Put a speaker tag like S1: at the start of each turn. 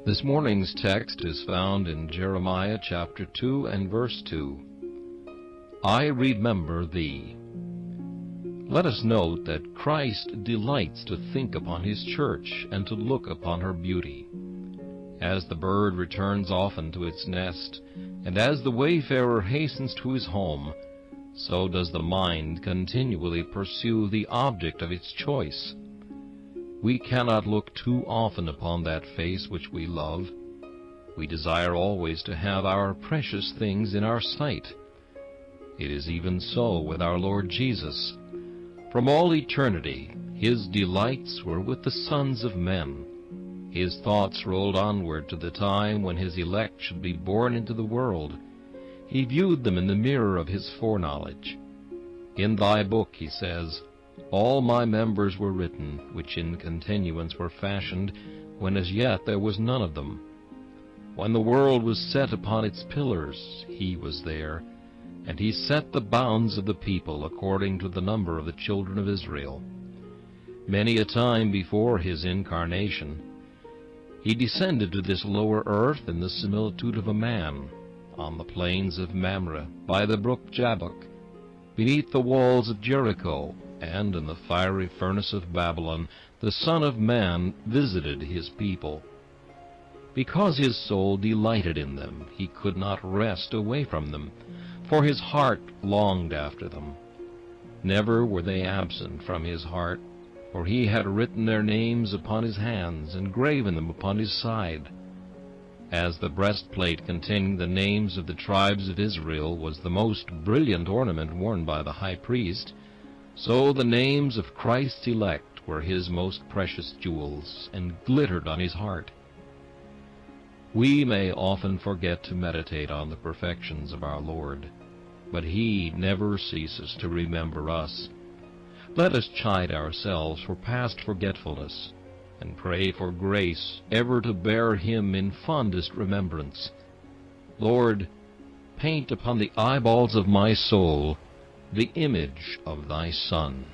S1: This morning's text is found in Jeremiah chapter 2 and verse 2. I remember thee. Let us note that Christ delights to think upon his church and to look upon her beauty. As the bird returns often to its nest, and as the wayfarer hastens to his home, so does the mind continually pursue the object of its choice. We cannot look too often upon that face which we love. We desire always to have our precious things in our sight. It is even so with our Lord Jesus. From all eternity, his delights were with the sons of men. His thoughts rolled onward to the time when his elect should be born into the world. He viewed them in the mirror of his foreknowledge. In thy book, he says, all my members were written, which in continuance were fashioned, when as yet there was none of them. When the world was set upon its pillars, he was there, and he set the bounds of the people according to the number of the children of Israel. Many a time before his incarnation, he descended to this lower earth in the similitude of a man, on the plains of Mamre, by the brook Jabbok, beneath the walls of Jericho, and in the fiery furnace of Babylon, the Son of Man visited his people. Because his soul delighted in them, he could not rest away from them, for his heart longed after them. Never were they absent from his heart, for he had written their names upon his hands, and graven them upon his side. As the breastplate containing the names of the tribes of Israel was the most brilliant ornament worn by the high priest, so the names of Christ's elect were his most precious jewels, and glittered on his heart. We may often forget to meditate on the perfections of our Lord, but he never ceases to remember us. Let us chide ourselves for past forgetfulness, and pray for grace ever to bear him in fondest remembrance. Lord, paint upon the eyeballs of my soul the image of thy Son.